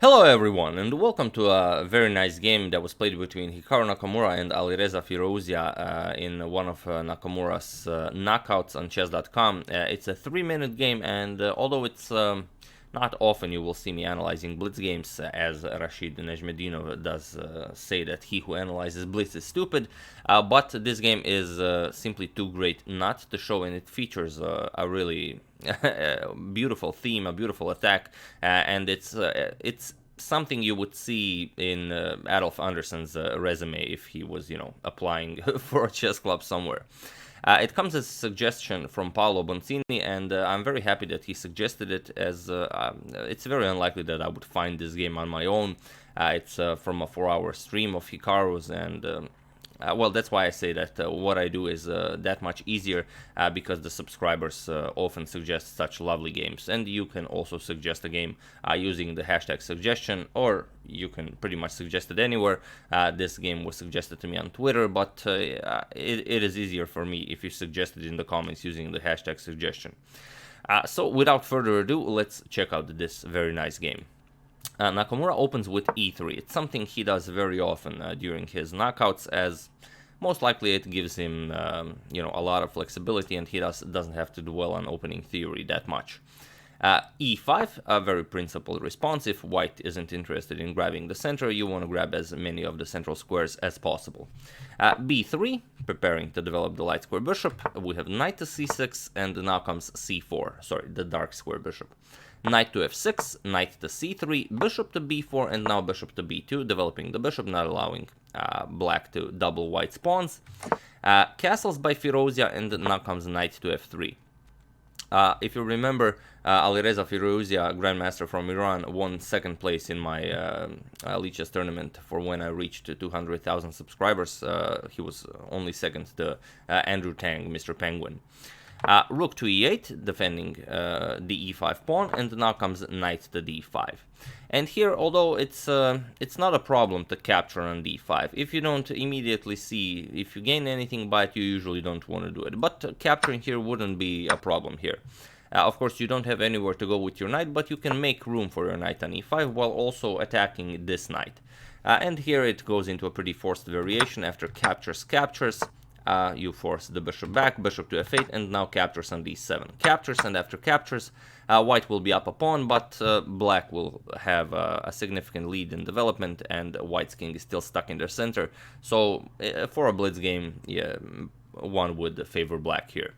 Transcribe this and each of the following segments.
Hello everyone, and welcome to a very nice game that was played between Hikaru Nakamura and Alireza Firouzja in one of Nakamura's knockouts on chess.com. It's a 3-minute game, and although it's not often you will see me analyzing Blitz games, as Rashid Nejmedinov does say that he who analyzes Blitz is stupid, but this game is simply too great not to show, and it features a really beautiful theme, a beautiful attack, and it's something you would see in Adolf Anderson's resume if he was, applying for a chess club somewhere. It comes as a suggestion from Paolo Boncini, and I'm very happy that he suggested it, as it's very unlikely that I would find this game on my own. It's from a 4-hour stream of Hikaru's, and well, that's why I say that what I do is that much easier, because the subscribers often suggest such lovely games. And you can also suggest a game using the hashtag suggestion, or you can pretty much suggest it anywhere. This game was suggested to me on Twitter, but it is easier for me if you suggest it in the comments using the hashtag suggestion. So without further ado, let's check out this very nice game. Nakamura opens with e3. It's something he does very often during his knockouts, as most likely it gives him, a lot of flexibility, and he doesn't have to dwell on opening theory that much. E5, a very principled response. If white isn't interested in grabbing the center, you want to grab as many of the central squares as possible. B3, preparing to develop the light square bishop. We have knight to c6, and now comes c4, sorry, the dark square bishop. Knight to f6, knight to c3, bishop to b4, and now bishop to b2, developing the bishop, not allowing black to double white's pawns. Castles by Firouzja, and now comes knight to f3. If you remember, Alireza Firouzja, grandmaster from Iran, won second place in my Lichess tournament for when I reached 200,000 subscribers. He was only second to Andrew Tang, Mr. Penguin. Rook to e8, defending the e5 pawn, and now comes knight to d5. And here, although it's not a problem to capture on d5, if you don't immediately see if you gain anything by it, you usually don't want to do it. But capturing here wouldn't be a problem here. Of course, you don't have anywhere to go with your knight, but you can make room for your knight on e5 while also attacking this knight. And here it goes into a pretty forced variation. After captures, you force the bishop back, bishop to f8, and now captures on d7. Captures, and after captures, white will be up a pawn, but black will have a significant lead in development, and white's king is still stuck in their center. So for a blitz game, yeah, one would favor black here.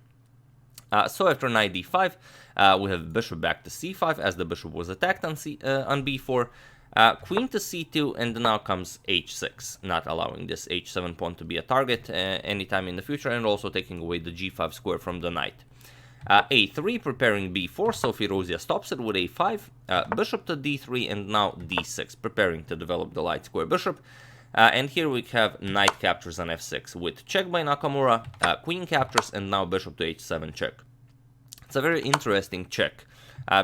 So after knight d5, we have bishop back to c5, as the bishop was attacked on b4. Queen to c2, and now comes h6, not allowing this h7 pawn to be a target anytime in the future, and also taking away the g5 square from the knight. a3, preparing b4, so Firouzja stops it with a5, bishop to d3, and now d6, preparing to develop the light square bishop. And here we have knight captures on f6 with check by Nakamura, queen captures, and now bishop to h7 check. It's a very interesting check.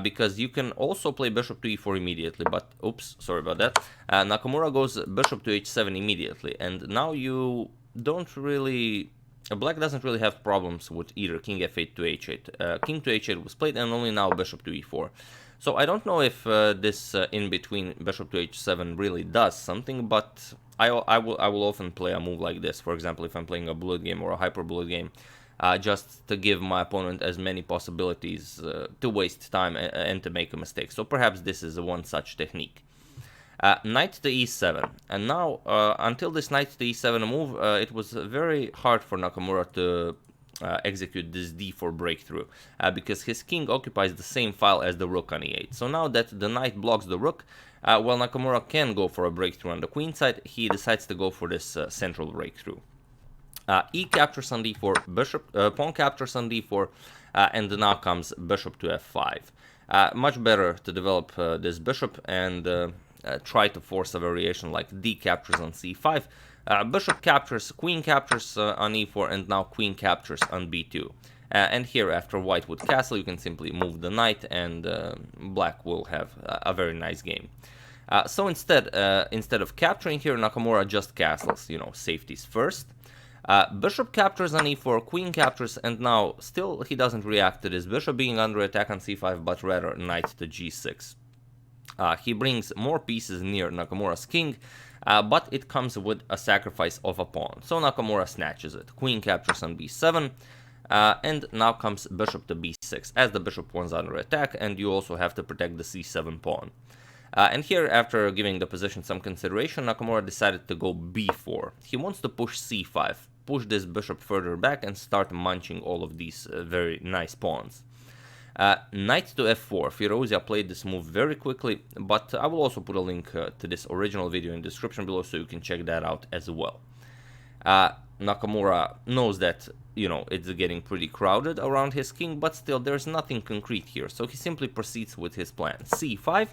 Because you can also play bishop to e4 immediately, but oops, sorry about that. Nakamura goes bishop to h7 immediately, and now you don't really... Black doesn't really have problems with either king f8 to h8. King to h8 was played, and only now bishop to e4. So I don't know if this in between bishop to h7 really does something, but I will often play a move like this. For example, if I'm playing a bullet game or a hyper bullet game, just to give my opponent as many possibilities to waste time and to make a mistake. So perhaps this is one such technique. Knight to e7, and now until this knight to e7 move, it was very hard for Nakamura to execute this d4 breakthrough, because his king occupies the same file as the rook on e8. So now that the knight blocks the rook, while Nakamura can go for a breakthrough on the queen side, he decides to go for this central breakthrough. E captures on d4, bishop, pawn captures on d4, and now comes bishop to f5. Much better to develop this bishop and try to force a variation like d captures on c5. Bishop captures, queen captures on e4, and now queen captures on b2. And here, after white would castle, you can simply move the knight, and black will have a very nice game. So instead of capturing here, Nakamura just castles, safeties first. Bishop captures on e4, queen captures, and now still he doesn't react to this bishop being under attack on c5, but rather knight to g6. He brings more pieces near Nakamura's king, but it comes with a sacrifice of a pawn. So Nakamura snatches it. Queen captures on b7, and now comes bishop to b6, as the bishop pawn's under attack, and you also have to protect the c7 pawn. And here, after giving the position some consideration, Nakamura decided to go b4. He wants to push c5, push this bishop further back and start munching all of these very nice pawns. Knight to f4. Firouzja played this move very quickly, but I will also put a link to this original video in the description below so you can check that out as well. Nakamura knows that, you know, it's getting pretty crowded around his king, but still there's nothing concrete here, so he simply proceeds with his plan. c5.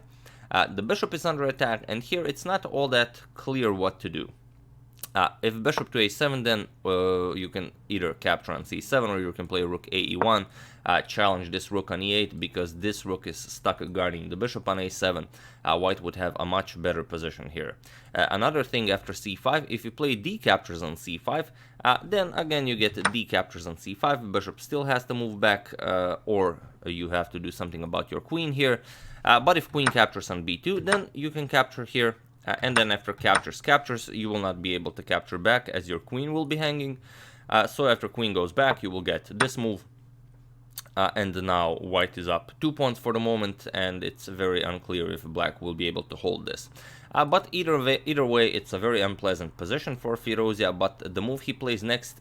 The bishop is under attack, and here it's not all that clear what to do. If bishop to a7, then you can either capture on c7 or you can play rook ae1, challenge this rook on e8, because this rook is stuck guarding the bishop on a7. White would have a much better position here. Another thing after c5, if you play d captures on c5, then again you get d captures on c5, bishop still has to move back, or you have to do something about your queen here. But if queen captures on b2, then you can capture here, and then after captures, you will not be able to capture back as your queen will be hanging. So after queen goes back, you will get this move, and now white is up 2 pawns for the moment, and it's very unclear if black will be able to hold this. But either way, it's a very unpleasant position for Firouzja, but the move he plays next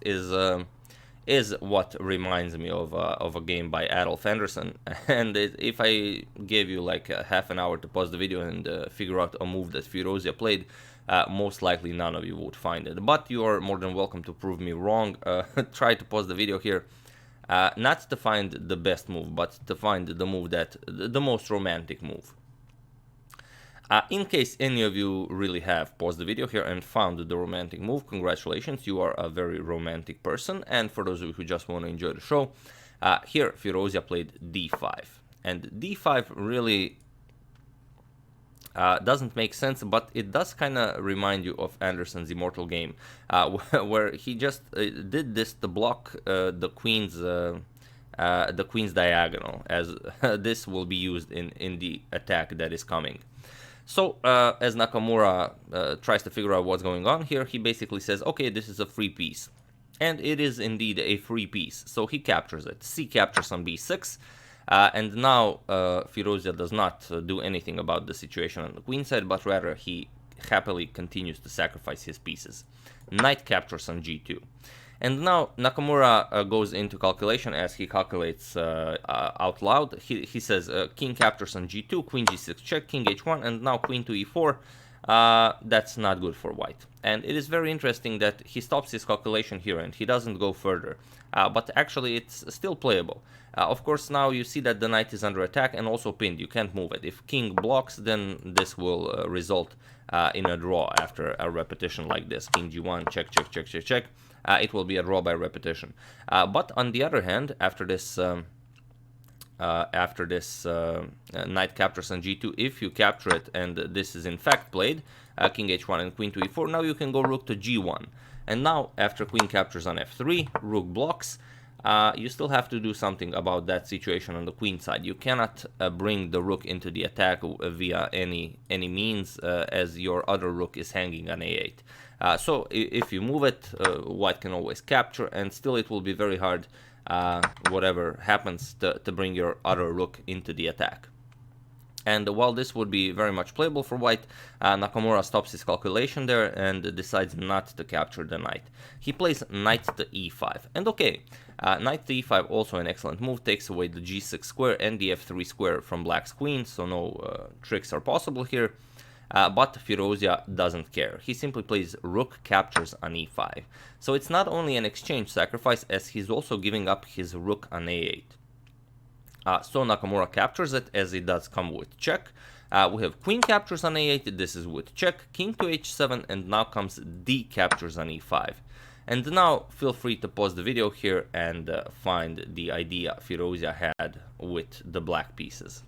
is what reminds me of a game by Adolf Anderson. And if I gave you like half an hour to pause the video and figure out a move that Firouzja played, most likely none of you would find it. But you are more than welcome to prove me wrong. Try to pause the video here, not to find the best move, but to find the move the most romantic move. In case any of you really have paused the video here and found the romantic move, congratulations, you are a very romantic person. And for those of you who just want to enjoy the show, here Firouzja played d5. And d5 really doesn't make sense, but it does kind of remind you of Anderson's Immortal game, where he just did this to block the queen's diagonal, as this will be used in the attack that is coming. So, as Nakamura tries to figure out what's going on here, he basically says, okay, this is a free piece. And it is indeed a free piece, so he captures it. C captures on b6, and now Firouzja does not do anything about the situation on the queen side, but rather he happily continues to sacrifice his pieces. Knight captures on g2. And now Nakamura goes into calculation as he calculates out loud. He says king captures on g2, queen g6 check, king h1, and now queen to e4. That's not good for white. And it is very interesting that he stops his calculation here and he doesn't go further. But actually it's still playable. Of course, now you see that the knight is under attack and also pinned. You can't move it. If king blocks, then this will result in a draw after a repetition like this. King g1, check, check, check, check, check. It will be a draw by repetition. But on the other hand, after this knight captures on g2, if you capture it and this is in fact played, king h1 and queen to e4, now you can go rook to g1. And now after queen captures on f3, rook blocks, you still have to do something about that situation on the queen side. You cannot bring the rook into the attack via any means, as your other rook is hanging on a8. So if you move it, white can always capture, and still it will be very hard, whatever happens, to bring your other rook into the attack. And while this would be very much playable for white, Nakamura stops his calculation there and decides not to capture the knight. He plays knight to e5. And okay, knight to e5, also an excellent move, takes away the g6 square and the f3 square from black's queen, so no tricks are possible here. But Firouzja doesn't care. He simply plays rook captures on e5. So it's not only an exchange sacrifice, as he's also giving up his rook on a8. So Nakamura captures it, as it does come with check. We have queen captures on a8, this is with check, king to h7, and now comes d captures on e5. And now feel free to pause the video here and find the idea Firouzja had with the black pieces.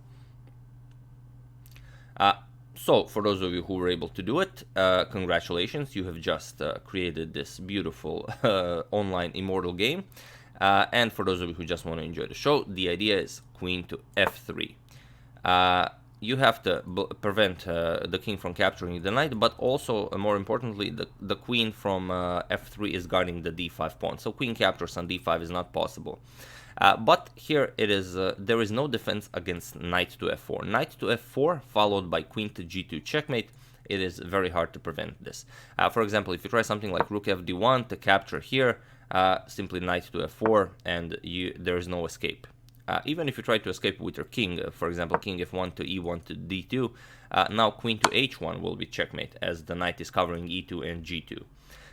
So, for those of you who were able to do it, congratulations, you have just created this beautiful online Immortal game. And for those of you who just want to enjoy the show, the idea is queen to f3. you have to prevent the king from capturing the knight, but also, more importantly, the queen from f3 is guarding the d5 pawn, so queen captures on d5 is not possible. But here it is, there is no defense against knight to f4. Knight to f4 followed by queen to g2 checkmate. It is very hard to prevent this. For example, if you try something like rook fd1 to capture here, simply knight to f4, and there is no escape. Even if you try to escape with your king, for example, king f1 to e1 to d2, now queen to h1 will be checkmate, as the knight is covering e2 and g2.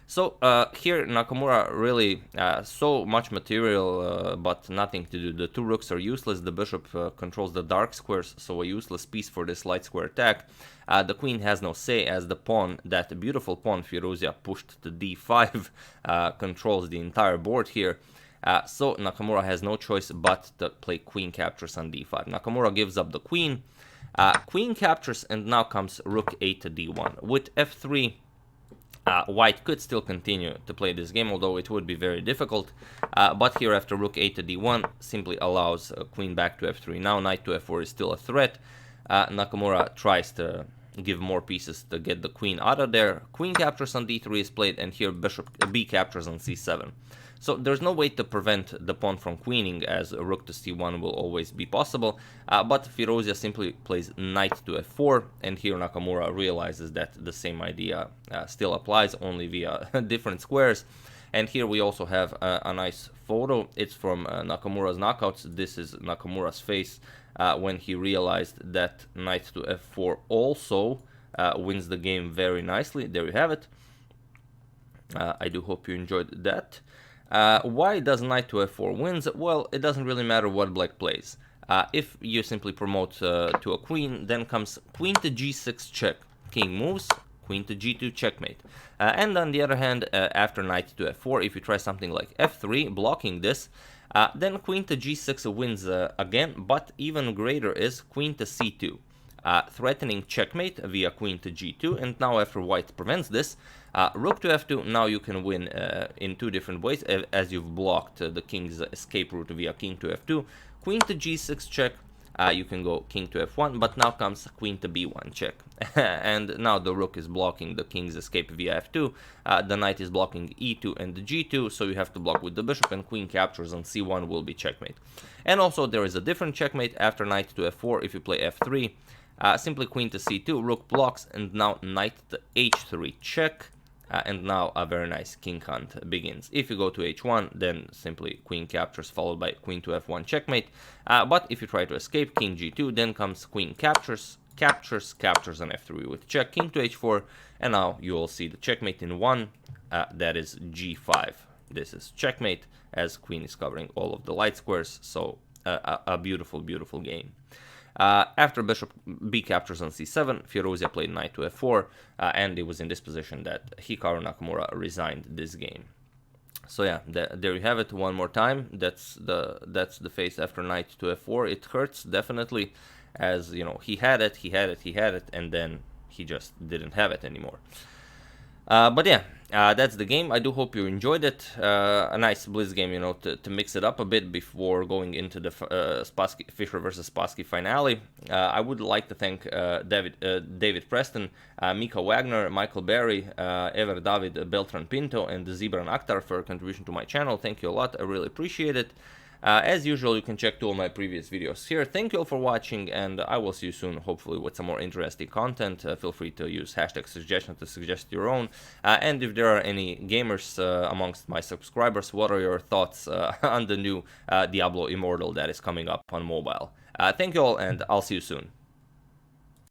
So here Nakamura really so much material, but nothing to do. The two rooks are useless. The bishop controls the dark squares, so a useless piece for this light square attack. The queen has no say, as the pawn, that beautiful pawn Firouzja pushed to d5, controls the entire board here. So Nakamura has no choice but to play queen captures on d5. Nakamura gives up the queen. Queen captures, and now comes rook 8 to d1. With f3, white could still continue to play this game, although it would be very difficult. But here, after rook 8 to d1, simply allows queen back to f3. Now knight to f4 is still a threat. Nakamura tries to give more pieces to get the queen out of there. Queen captures on d3 is played, and here bishop b captures on c7. So there's no way to prevent the pawn from queening, as rook to c1 will always be possible, but Firouzja simply plays knight to f4, and here Nakamura realizes that the same idea still applies, only via different squares. And here we also have a nice photo. It's from Nakamura's knockouts. This is Nakamura's face when he realized that knight to f4 also wins the game very nicely. There you have it. I do hope you enjoyed that. Why does knight to f4 wins? Well, it doesn't really matter what black plays. If you simply promote to a queen, then comes queen to g6 check. King moves, queen to g2 checkmate. And on the other hand, after knight to f4, if you try something like f3, blocking this, then queen to g6 wins again, but even greater is queen to c2. Threatening checkmate via queen to g2, and now after white prevents this, rook to f2, now you can win in two different ways, as you've blocked the king's escape route via king to f2. Queen to g6 check, you can go king to f1, but now comes queen to b1 check. And now the rook is blocking the king's escape via f2, the knight is blocking e2 and the g2, so you have to block with the bishop, and queen captures on c1 will be checkmate. And also there is a different checkmate after knight to f4 if you play f3. Simply queen to c2, rook blocks, and now knight to h3 check, and now a very nice king hunt begins. If you go to h1, then simply queen captures followed by queen to f1 checkmate. But if you try to escape, king g2, then comes queen captures on f3 with check, king to h4, and now you will see the checkmate in one, that is g5. This is checkmate, as queen is covering all of the light squares, so a beautiful, beautiful game. After bishop b captures on c7, Firouzja played knight to f4, and it was in this position that Hikaru Nakamura resigned this game. So yeah, there you have it one more time. That's the face after knight to f4. It hurts definitely, as you know, he had it, and then he just didn't have it anymore. But yeah, that's the game. I do hope you enjoyed it. A nice Blitz game, you know, to mix it up a bit before going into the Fischer versus Spassky finale. I would like to thank David Preston, Mika Wagner, Michael Berry, Ever David Beltran Pinto, and Zibran Akhtar for contribution to my channel. Thank you a lot. I really appreciate it. As usual, you can check two of my previous videos here. Thank you all for watching, and I will see you soon, hopefully with some more interesting content. Feel free to use hashtag suggestion to suggest your own. And if there are any gamers amongst my subscribers, what are your thoughts on the new Diablo Immortal that is coming up on mobile? Thank you all, and I'll see you soon.